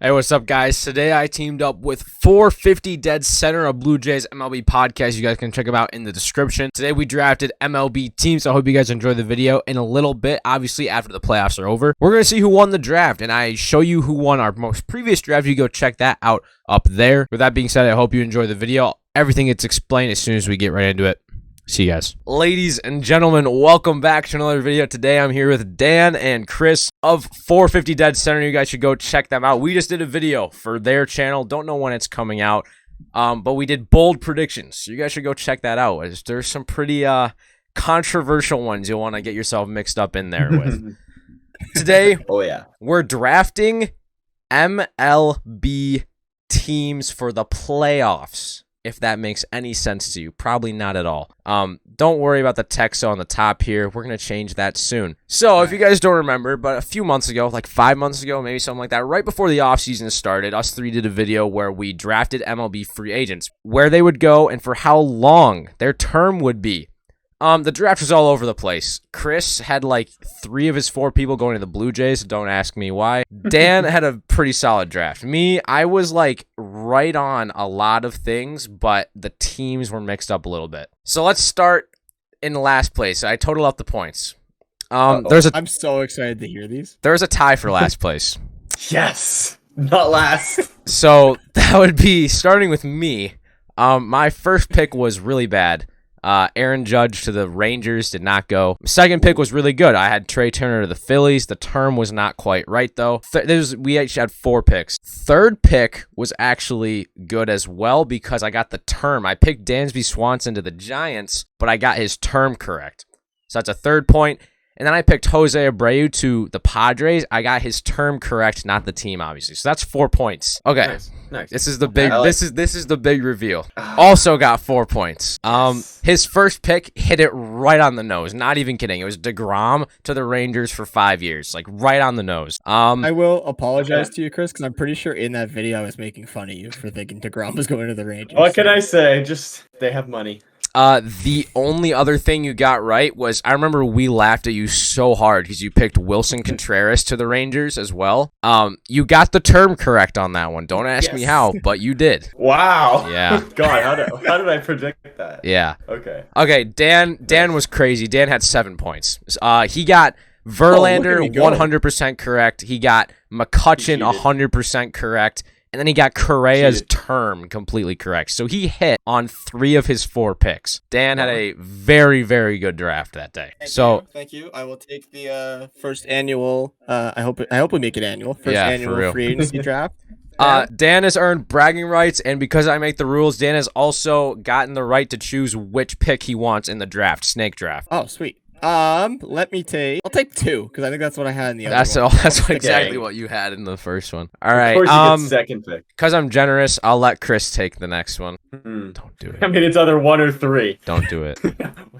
Hey, what's up, guys? Today I teamed up with 450 Dead Center, a Blue Jays MLB podcast. You guys can check them out in the description. Today we drafted MLB teams, so I hope you guys enjoy the video. In a little bit, obviously, after the playoffs are over, we're going to see who won the draft, and I show you who won our most previous draft. You go check that out up there. With that being said, I hope you enjoy the video. Everything gets explained as soon as we get right into it. See you guys. Ladies and gentlemen, welcome back to another video. Today I'm here with Dan and Chris of 450 Dead Center. You guys should go check them out. We just did a video for their channel. Don't know when it's coming out, but we did bold predictions. So you guys should go check that out. There's some pretty controversial ones you'll want to get yourself mixed up in there with. Today, we're drafting MLB teams for the playoffs. If that makes any sense to you. Probably not at all. Don't worry about the text on the top here. We're going to change that soon. So, if you guys don't remember, but a few months ago, like 5 months ago, maybe something like that, right before the offseason started, us three did a video where we drafted MLB free agents, where they would go and for how long their term would be. The draft was all over the place. Chris had like 3 of his 4 people going to the Blue Jays. Don't ask me why. Dan had a pretty solid draft. Me, I was like right on a lot of things, but the teams were mixed up a little bit. So let's start in the last place. I total up the points. I'm so excited to hear these. There's a tie for last place. Yes, not last. So that would be starting with me. My first pick was really bad. Aaron Judge to the Rangers did not go. Second pick was really good. I had Trey Turner to the Phillies. The term was not quite right, though. We actually had 4 picks. Third pick was actually good as well because I got the term. I picked Dansby Swanson to the Giants, but I got his term correct. So that's a 3rd point. And then I picked Jose Abreu to the Padres. I got his term correct, not the team, obviously. So that's 4 points. Okay. Nice. This is the big this is the big reveal. Also got 4 points. His first pick hit it right on the nose. Not even kidding. It was DeGrom to the Rangers for 5 years. Like right on the nose. I will apologize to you, Chris, because I'm pretty sure in that video I was making fun of you for thinking DeGrom was going to the Rangers. What can I say? Just they have money. The only other thing you got right was I remember we laughed at you so hard because you picked Wilson Contreras to the Rangers as well. You got the term correct on that one. Don't ask me how, but you did. Wow. Yeah. God, how did I predict that? Yeah. Okay. Okay. Dan was crazy. Dan had 7 points. He got Verlander 100% correct. He got McCutchen 100% correct. And then he got Correa's term completely correct. So he hit on 3 of his 4 picks. Dan had a very, very good draft that day. Thank you. I will take the first annual. I hope we make it annual. First annual free agency draft. Dan has earned bragging rights, and because I make the rules, Dan has also gotten the right to choose which pick he wants in the draft, snake draft. Oh, sweet. I'll take 2 because I think that's what I had in the other one. That's exactly what you had in the first one. All right. Of course you get second pick. Because I'm generous, I'll let Chris take the next one. Don't do it. I mean, it's either 1 or 3. Don't do it.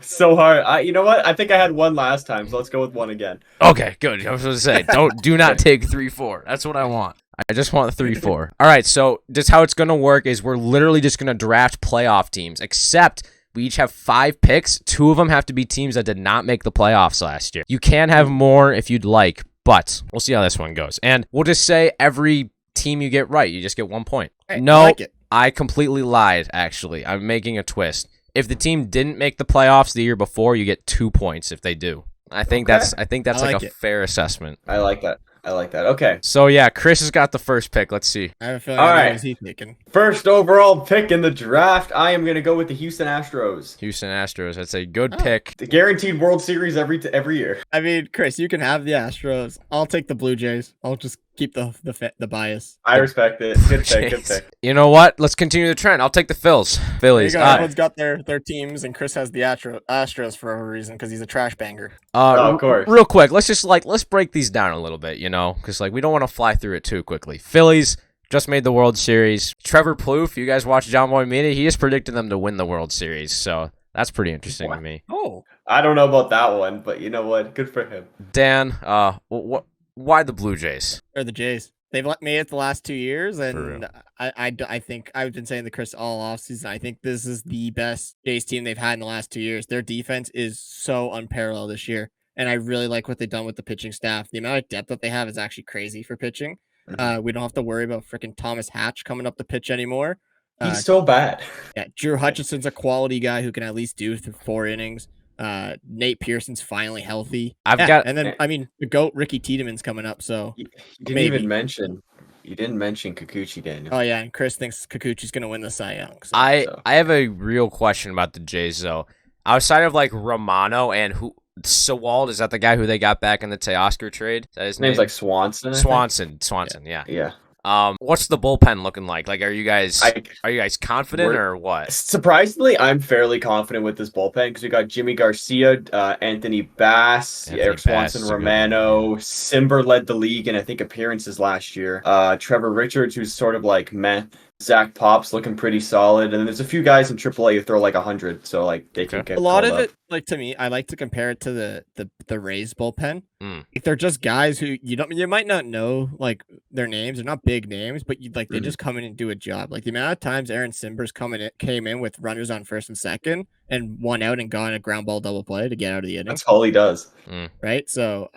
So hard. You know what? I think I had 1 last time, so let's go with 1 again. Okay, good. I was going to say, do not take 3-4. That's what I want. I just want 3-4. All right, so just how it's going to work is we're literally just going to draft playoff teams, except we each have 5 picks. 2 of them have to be teams that did not make the playoffs last year. You can have more if you'd like, but we'll see how this one goes. And we'll just say every team you get right, you just get 1 point. Hey, no, I completely lied, actually. I'm making a twist. If the team didn't make the playoffs the year before, you get 2 points if they do. I think that's like a fair assessment. I like that. Okay. So, yeah, Chris has got the first pick. Let's see. I have a feeling I know what he's thinking. First overall pick in the draft, I am going to go with the Houston Astros. Houston Astros. That's a good pick. The guaranteed World Series every year. I mean, Chris, you can have the Astros. I'll take the Blue Jays. I'll just keep the bias. I respect it. Good pick. You know what? Let's continue the trend. I'll take the Phillies. Everyone's got their teams, and Chris has the Astros for a reason because he's a trash banger. Of course. Real quick, let's break these down a little bit, because we don't want to fly through it too quickly. Phillies just made the World Series. Trevor Plouffe, you guys watch John Boy Media, he just predicted them to win the World Series, so that's pretty interesting to me. Oh, I don't know about that one, but you know what? Good for him. Dan, why the Blue Jays? Or the Jays. They've made it the last 2 years, and I think I've been saying to Chris all offseason, I think this is the best Jays team they've had in the last 2 years. Their defense is so unparalleled this year, and I really like what they've done with the pitching staff. The amount of depth that they have is actually crazy for pitching. We don't have to worry about freaking Thomas Hatch coming up the pitch anymore. He's so bad. Yeah, Drew Hutchison's a quality guy who can at least do through 4 innings. Nate Pearson's finally healthy. And then I mean the GOAT Ricky Tiedemann's coming up, so you didn't mention Kikuchi, Daniel. Oh yeah, and Chris thinks Kikuchi's gonna win the Cy Young. So. I have a real question about the Jays though. Outside of like Romano and Sewald, is that the guy who they got back in the Teoscar trade? Is that his name's like Swanson. Swanson, yeah. Yeah. What's the bullpen looking like? Like, are you guys confident or what? Surprisingly, I'm fairly confident with this bullpen because we got Jimmy Garcia, Anthony Bass, Eric Swanson, Romano. Simber led the league in I think appearances last year. Trevor Richards, who's sort of like meh. Zach Pop's looking pretty solid, and then there's a few guys in AAA who throw like 100, so like they can get a lot of it. Like to me, I like to compare it to the Rays bullpen. Like they're just guys who you might not know like their names. They're not big names, but they just come in and do a job. Like the amount of times Aaron Simbers came in with runners on first and second and one out and got a ground ball double play to get out of the inning. That's all he does, right? So.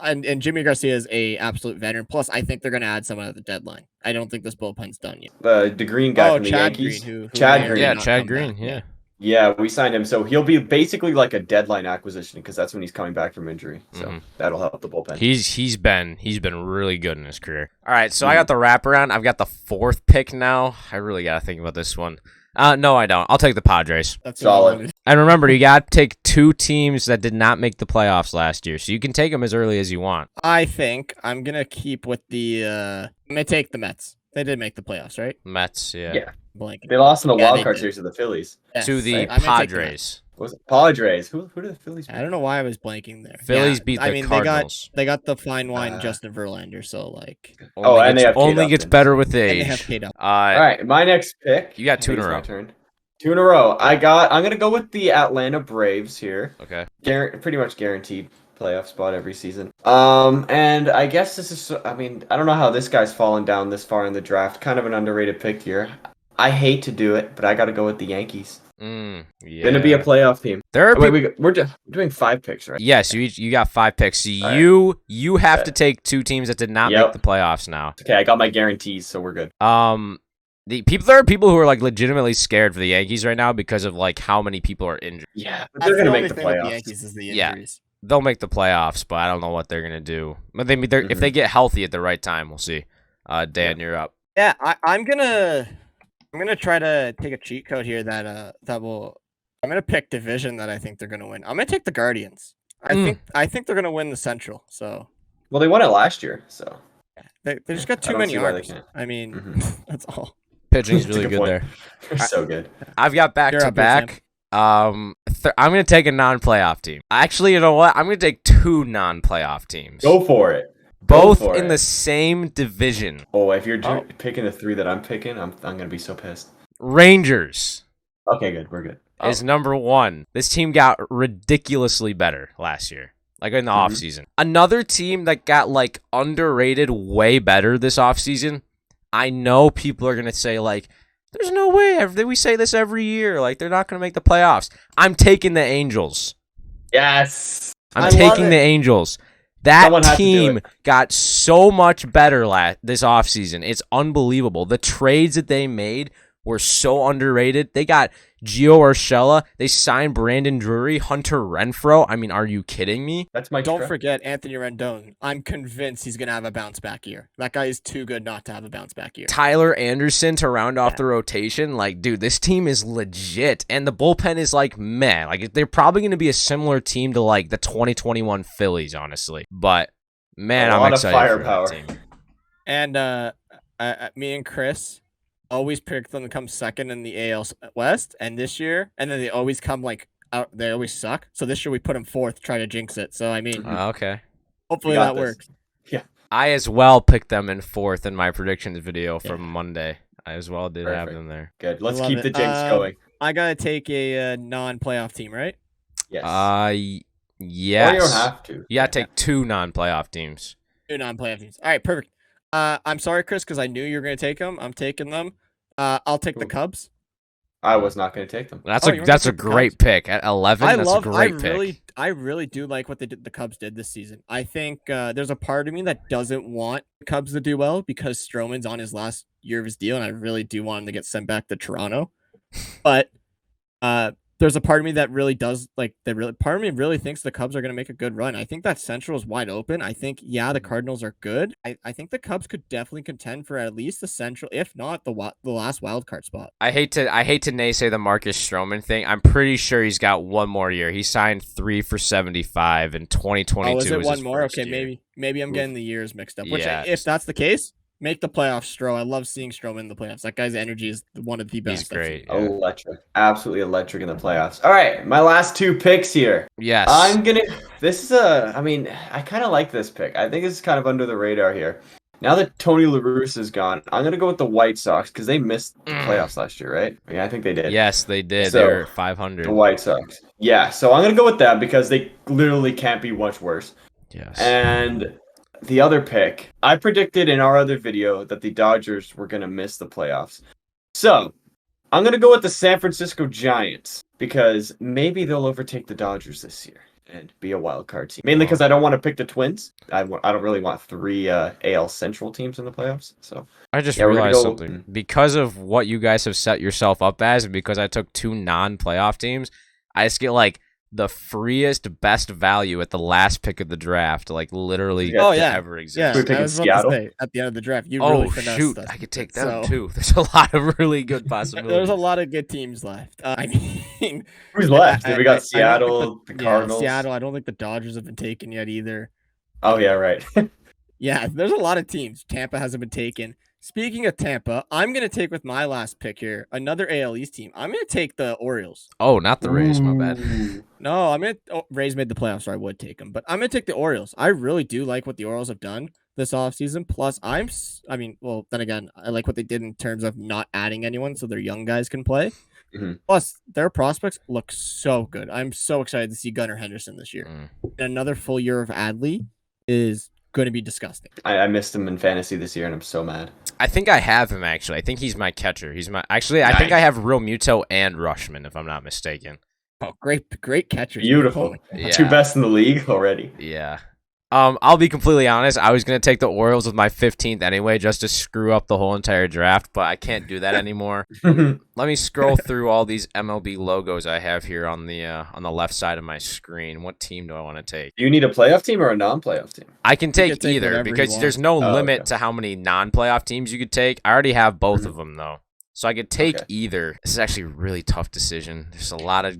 And Jimmy Garcia is a absolute veteran. Plus, I think they're going to add someone at the deadline. I don't think this bullpen's done yet. The Green guy from the Yankees. Chad Green. Yeah, Chad Green. Yeah. Yeah, we signed him. So he'll be basically like a deadline acquisition because that's when he's coming back from injury. So that'll help the bullpen. He's been really good in his career. All right, so I got the wraparound. I've got the 4th pick now. I really got to think about this one. No, I don't. I'll take the Padres. That's solid. And remember, you got to take 2 teams that did not make the playoffs last year, so you can take them as early as you want. I think I'm gonna keep with the. I'm gonna take the Mets. They did make the playoffs, right? Mets, yeah. Yeah. They lost in the wild card series to the Phillies. Yes, to the Padres. Was it Padres? Who did the Phillies beat? I don't know why I was blanking there. Phillies beat the Cardinals. They got the fine wine Justin Verlander, so like. Only gets better with age. All right, my next pick. You got 2 in a row. 2 in a row. I'm gonna go with the Atlanta Braves here. Okay. Pretty much guaranteed playoff spot every season. And I guess this is. I mean, I don't know how this guy's fallen down this far in the draft. Kind of an underrated pick here. I hate to do it, but I got to go with the Yankees. Yeah. Gonna be a playoff team. We're doing 5 picks, right? Yes, you got 5 picks. So you have to take 2 teams that did not make the playoffs now. Okay, I got my guarantees, so we're good. There are people who are like legitimately scared for the Yankees right now because of like how many people are injured. Yeah, but they're gonna make the playoffs. The Yankees is the injuries. Yeah, they'll make the playoffs, but I don't know what they're gonna do. But if they get healthy at the right time, we'll see. Dan, you're up. Yeah, I'm gonna try to take a cheat code here that I'm gonna pick division that I think they're gonna win. I'm gonna take the Guardians. I think they're gonna win the Central. So. Well, they won it last year, so. They just got too many arms. I mean, that's all. Pitching's really good there. They're so good. I've got back-to-back. I'm going to take a non-playoff team. Actually, you know what? I'm going to take 2 non-playoff teams. Go for it. Both in the same division. Oh, if you're picking the 3 that I'm picking, I'm going to be so pissed. Rangers. Okay, good. We're good. Is number 1. This team got ridiculously better last year. Like in the offseason. Another team that got like underrated way better this offseason. I know people are going to say like, there's no way. We say this every year. Like they're not going to make the playoffs. I'm taking the Angels. Yes. I'm taking the Angels. That team got so much better this offseason. It's unbelievable. The trades that they made were so underrated. They got Gio Urshela. They signed Brandon Drury, Hunter Renfroe. I mean, are you kidding me? Don't forget Anthony Rendon. I'm convinced he's going to have a bounce back year. That guy is too good not to have a bounce back year. Tyler Anderson to round off the rotation. Like, dude, this team is legit. And the bullpen is like, meh. Like, they're probably going to be a similar team to like the 2021 Phillies, honestly. But, man, I'm excited for that team. And me and Chris always pick them to come second in the AL West, and this year, and then they always come like out. They always suck. So this year we put them 4th, try to jinx it. So I mean, okay, hopefully that works. Yeah, I as well picked them in 4th in my predictions video from Monday. I as well did have them there. Good. Let's keep the jinx going. I gotta take a non-playoff team, right? Yes. Yes. Or you don't have to. You gotta take 2 non-playoff teams. 2 non-playoff teams. All right, perfect. I'm sorry, Chris, because I knew you were gonna take them. I'm taking them. I'll take the Cubs. I was not going to take them. That's a great pick at 11. A great pick. I really do like what the Cubs did this season. I think there's a part of me that doesn't want the Cubs to do well because Stroman's on his last year of his deal, and I really do want him to get sent back to Toronto. But there's a part of me that really does part of me really thinks the Cubs are going to make a good run. I think that Central is wide open. I think, the Cardinals are good. I think the Cubs could definitely contend for at least the Central, if not the last wild card spot. I hate to naysay the Marcus Stroman thing. I'm pretty sure he's got one more year. He signed 3 for $75 in 2022. Oh, is it one more? Okay, year. maybe I'm getting the years mixed up. Which, if that's the case, make the playoffs, Stro. I love seeing Stroman in the playoffs. That guy's energy is one of the best. He's great. Yeah. Electric. Absolutely electric in the playoffs. All right, my last 2 picks here. Yes. I kind of like this pick. I think it's kind of under the radar here. Now that Tony La Russa is gone, I'm going to go with the White Sox because they missed the playoffs last year, right? Yeah, I think they did. Yes, they did. So, they're 500. The White Sox. Yeah, so I'm going to go with them because they literally can't be much worse. Yes. And the other pick, I predicted in our other video that the Dodgers were going to miss the playoffs. So, I'm going to go with the San Francisco Giants because maybe they'll overtake the Dodgers this year and be a wild card team. Mainly because I don't want to pick the Twins. I don't really want 3 AL Central teams in the playoffs. So I just realized something. Because of what you guys have set yourself up as, and because I took 2 non-playoff teams, I just get the freest, best value at the last pick of the draft, literally ever exist. Yeah, we're picking Seattle at the end of the draft. You really finessed us. I could take them too. There's a lot of really good possibilities. There's a lot of good teams left. Who's left? We got Seattle, the Cardinals. Seattle. I don't think the Dodgers have been taken yet either. Oh yeah, right. Yeah, there's a lot of teams. Tampa hasn't been taken. Speaking of Tampa, I'm going to take with my last pick here another AL East team. I'm going to take the Orioles. Oh, not the Rays. My bad. No, Rays made the playoffs, so I would take them. But I'm going to take the Orioles. I really do like what the Orioles have done this offseason. Plus, then again, I like what they did in terms of not adding anyone so their young guys can play. Mm-hmm. Plus, their prospects look so good. I'm so excited to see Gunnar Henderson this year. And another full year of Adley is going to be disgusting. I missed him in fantasy this year, and I'm so mad. I think I have him, actually. I think he's my catcher. I think I have Real Muto and Rushman, if I'm not mistaken. Oh, great catchers. Beautiful. Yeah. 2 best in the league already. Yeah. I'll be completely honest. I was going to take the Orioles with my 15th anyway, just to screw up the whole entire draft, but I can't do that anymore. Let me scroll through all these MLB logos I have here on the left side of my screen. What team do I want to take? Do you need a playoff team or a non-playoff team? I can take either because there's no limit to how many non-playoff teams you could take. I already have both of them, though. So I could take either. This is actually a really tough decision. There's a lot of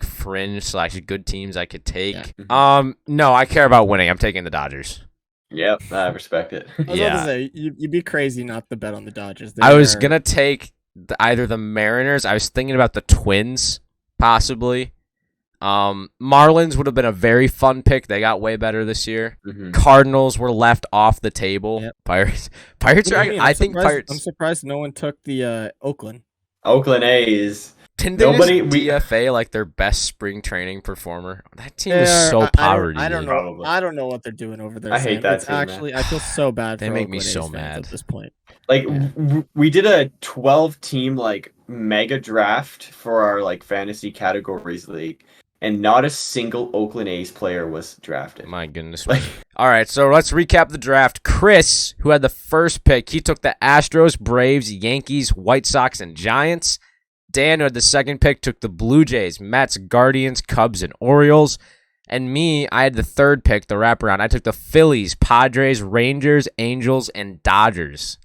fringe / good teams I could take. Yeah. No, I care about winning. I'm taking the Dodgers. Yep, I respect it. I was about to say, you'd be crazy not to bet on the Dodgers. I was gonna take either the Mariners. I was thinking about the Twins, possibly. Marlins would have been a very fun pick. They got way better this year. Mm-hmm. Cardinals were left off the table. Yep. Pirates are. Pirates. I'm surprised no one took the Oakland. Oakland A's. Didn't they DFA their best spring training performer? That team is so poverty. I don't know. I don't know what they're doing over there. I hate that team. Actually, man. I feel so bad. They for make Oakland me so A's mad at this point. We did a 12-team mega draft for our fantasy categories league, and not a single Oakland A's player was drafted. My goodness. All right, so let's recap the draft. Chris, who had the first pick, he took the Astros, Braves, Yankees, White Sox, and Giants. Dan, who had the second pick, took the Blue Jays, Mets, Guardians, Cubs, and Orioles. And me, I had the third pick, the wraparound. I took the Phillies, Padres, Rangers, Angels, and Dodgers.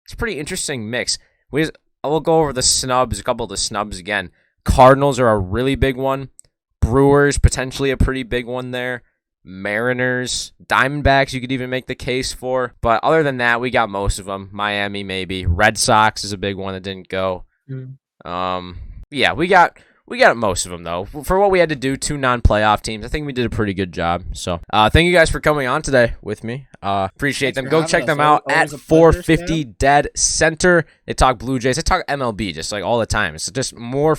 It's a pretty interesting mix. We'll go over the snubs, a couple of the snubs again. Cardinals are a really big one. Brewers, potentially a pretty big one there. Mariners, Diamondbacks, you could even make the case for. But other than that, we got most of them. Miami, maybe. Red Sox is a big one that didn't go. Yeah, we got most of them, though. For what we had to do, 2 non-playoff teams, I think we did a pretty good job. So, thank you guys for coming on today with me. Appreciate them. Go check them out at 450 Dead Center. They talk Blue Jays. They talk MLB just all the time. It's just more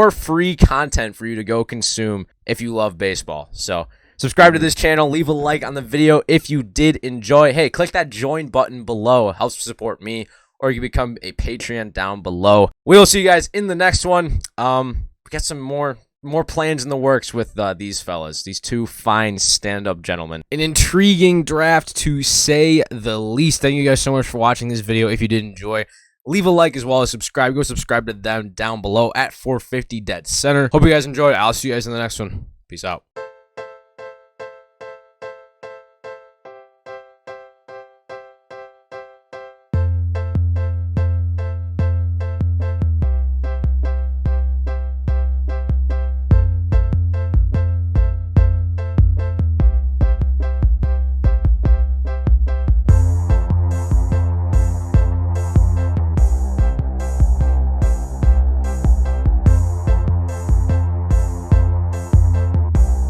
free content for you to go consume if you love baseball. So, subscribe to this channel. Leave a like on the video if you did enjoy. Hey, click that join button below. It helps support me or you can become a Patreon down below. We will see you guys in the next one. We got some more plans in the works with these fellas, these two fine stand-up gentlemen. An intriguing draft, to say the least. Thank you guys so much for watching this video. If you did enjoy, leave a like as well as subscribe. Go subscribe to them down below at 450 Dead Center. Hope you guys enjoyed. I'll see you guys in the next one. Peace out.